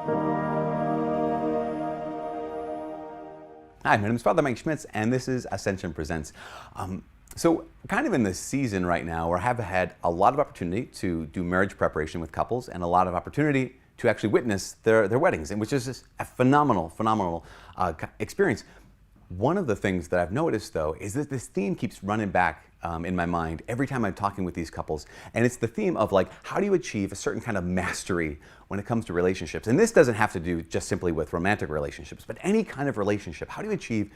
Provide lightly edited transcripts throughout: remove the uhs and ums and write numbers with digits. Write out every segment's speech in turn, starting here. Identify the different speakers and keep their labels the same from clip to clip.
Speaker 1: Hi, my name is Father Mike Schmitz, and this is Ascension Presents. So kind of in this season right now where I have had a lot of opportunity to do marriage preparation with couples and a lot of opportunity to actually witness their weddings, and which is just a phenomenal experience. One of the things that I've noticed, though, is that this theme keeps running back in my mind every time I'm talking with these couples. And it's the theme of, like, how do you achieve a certain kind of mastery when it comes to relationships? And this doesn't have to do just simply with romantic relationships, but any kind of relationship. How do you achieve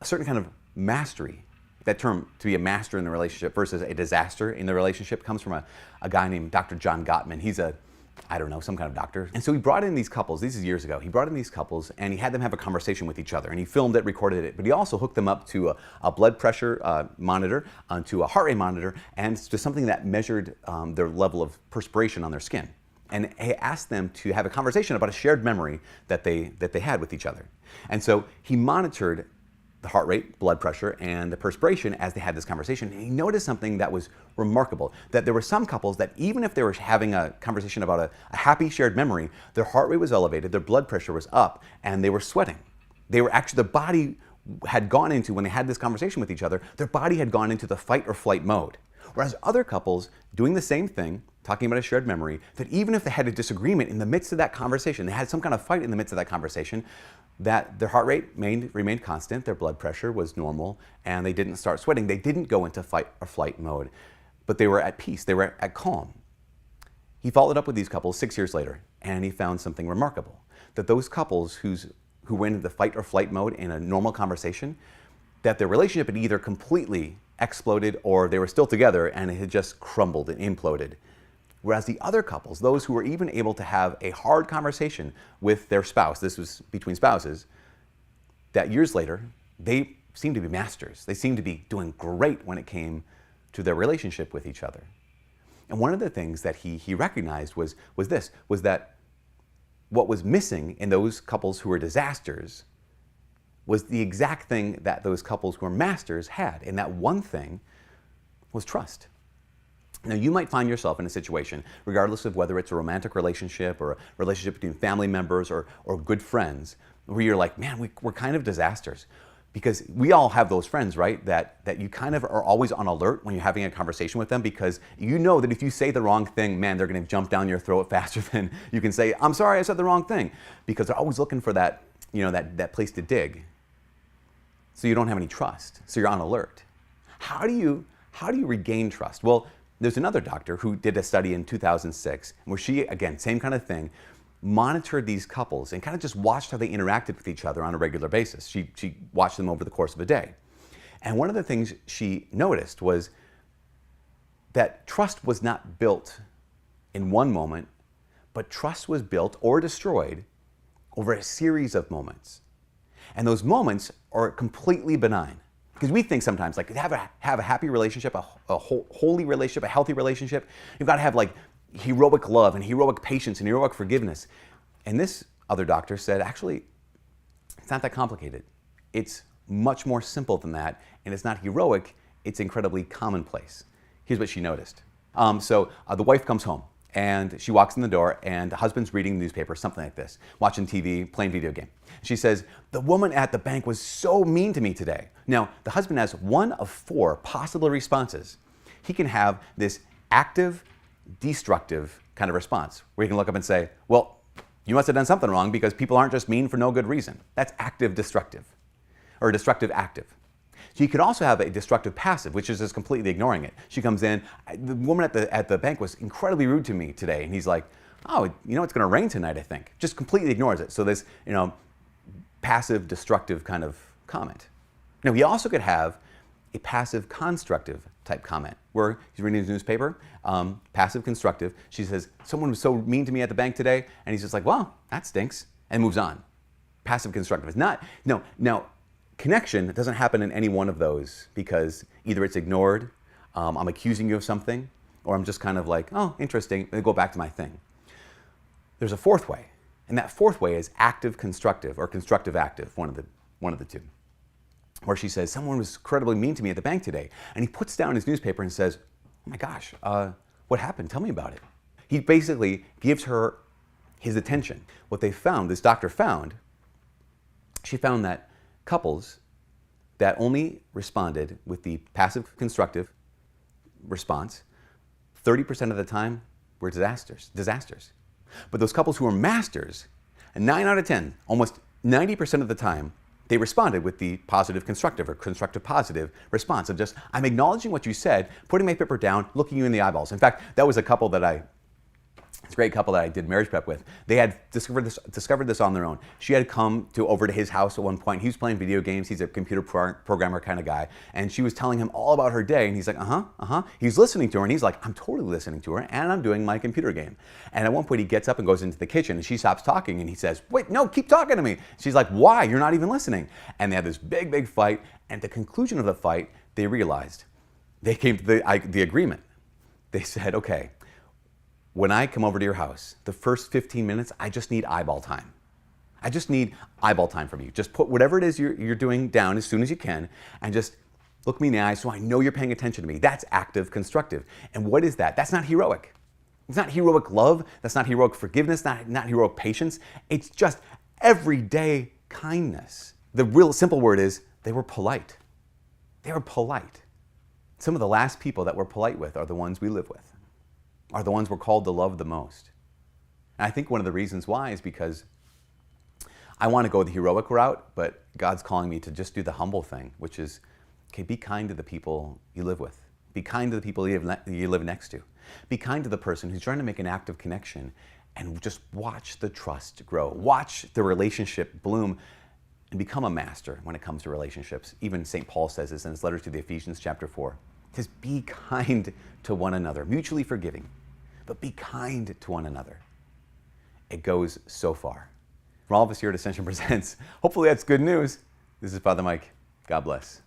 Speaker 1: a certain kind of mastery? That term, to be a master in the relationship versus a disaster in the relationship, comes from a guy named Dr. John Gottman. He's I don't know, some kind of doctor. And so he brought in these couples, this is years ago, he brought in these couples and he had them have a conversation with each other, and he filmed it, recorded it, but he also hooked them up to a blood pressure monitor, to a heart rate monitor, and to something that measured their level of perspiration on their skin. And he asked them to have a conversation about a shared memory that they had with each other. And so he monitored the heart rate, blood pressure, and the perspiration as they had this conversation. And he noticed something that was remarkable, that there were some couples that even if they were having a conversation about a happy shared memory, their heart rate was elevated, their blood pressure was up, and they were sweating. They were actually, their body had gone into, when they had this conversation with each other, their body had gone into the fight or flight mode. Whereas other couples doing the same thing, talking about a shared memory, that even if they had a disagreement in the midst of that conversation, they had some kind of fight in the midst of that conversation, that their heart rate remained constant, their blood pressure was normal, and they didn't start sweating. They didn't go into fight or flight mode, but they were at peace, they were at calm. He followed up with these couples 6 years later, and he found something remarkable, that those couples who went into the fight or flight mode in a normal conversation, that their relationship had either completely exploded or they were still together and it had just crumbled and imploded. Whereas the other couples, those who were even able to have a hard conversation with their spouse, this was between spouses, that years later, they seemed to be masters. They seemed to be doing great when it came to their relationship with each other. And one of the things that he recognized was that what was missing in those couples who were disasters was the exact thing that those couples who were masters had. And that one thing was trust. Now, you might find yourself in a situation, regardless of whether it's a romantic relationship or a relationship between family members or good friends, where you're like, man, we're kind of disasters. Because we all have those friends, right? That you kind of are always on alert when you're having a conversation with them, because you know that if you say the wrong thing, man, they're going to jump down your throat faster than you can say, I'm sorry, I said the wrong thing. Because they're always looking for that, that place to dig. So you don't have any trust. So you're on alert. How do you regain trust? Well, there's another doctor who did a study in 2006 where she, again, same kind of thing, monitored these couples and kind of just watched how they interacted with each other on a regular basis. She watched them over the course of a day. And one of the things she noticed was that trust was not built in one moment, but trust was built or destroyed over a series of moments. And those moments are completely benign. Because we think sometimes, like, to have a happy relationship, a holy relationship, a healthy relationship, you've got to have, like, heroic love and heroic patience and heroic forgiveness. And this other doctor said, actually, it's not that complicated. It's much more simple than that, and it's not heroic, it's incredibly commonplace. Here's what she noticed. So the wife comes home, and she walks in the door, and the husband's reading the newspaper, something like this, watching TV, playing video game. She says, the woman at the bank was so mean to me today. Now, the husband has one of 4 possible responses. He can have this active, destructive kind of response, where he can look up and say, well, you must have done something wrong because people aren't just mean for no good reason. That's active destructive, or destructive active. She could also have a destructive passive, which is just completely ignoring it. She comes in, the woman at the bank was incredibly rude to me today, and he's like, oh, it's going to rain tonight, I think. Just completely ignores it. So this, passive destructive kind of comment. Now, he also could have a passive constructive type comment, where he's reading his newspaper, passive constructive. She says, someone was so mean to me at the bank today, and he's just like, well, that stinks, and moves on. Passive constructive is not, now, connection doesn't happen in any one of those, because either it's ignored, I'm accusing you of something, or I'm just kind of like, oh, interesting, and go back to my thing. There's a fourth way, and that fourth way is active constructive, or constructive active, one of the two. Where she says, someone was incredibly mean to me at the bank today. And he puts down his newspaper and says, oh my gosh, what happened? Tell me about it. He basically gives her his attention. What they found, this doctor found, she found that couples that only responded with the passive constructive response 30% of the time were disasters. But those couples who were masters, 9 out of 10, almost 90% of the time, they responded with the positive constructive or constructive positive response of just, I'm acknowledging what you said, putting my paper down, looking you in the eyeballs. In fact, that was a couple that it's a great couple that I did marriage prep with. They had discovered this on their own. She had come over to his house at one point. He was playing video games. He's a computer programmer kind of guy. And she was telling him all about her day. And he's like, He's listening to her. And he's like, I'm totally listening to her. And I'm doing my computer game. And at one point he gets up and goes into the kitchen and she stops talking. And he says, wait, no, keep talking to me. She's like, why? You're not even listening. And they had this big fight. And at the conclusion of the fight, they realized, they came to the agreement. They said, okay, when I come over to your house, the first 15 minutes, I just need eyeball time. I just need eyeball time from you. Just put whatever it is you're doing down as soon as you can and just look me in the eye so I know you're paying attention to me. That's active constructive. And what is that? That's not heroic. It's not heroic love. That's not heroic forgiveness, not heroic patience. It's just everyday kindness. The real simple word is they were polite. They were polite. Some of the last people that we're polite with are the ones we live with, are the ones we're called to love the most. And I think one of the reasons why is because I want to go the heroic route, but God's calling me to just do the humble thing, which is, okay, be kind to the people you live with. Be kind to the people you live next to. Be kind to the person who's trying to make an active connection and just watch the trust grow. Watch the relationship bloom and become a master when it comes to relationships. Even St. Paul says this in his letter to the Ephesians chapter 4. He says, be kind to one another, mutually forgiving, but be kind to one another. It goes so far. From all of us here at Ascension Presents, hopefully that's good news. This is Father Mike. God bless.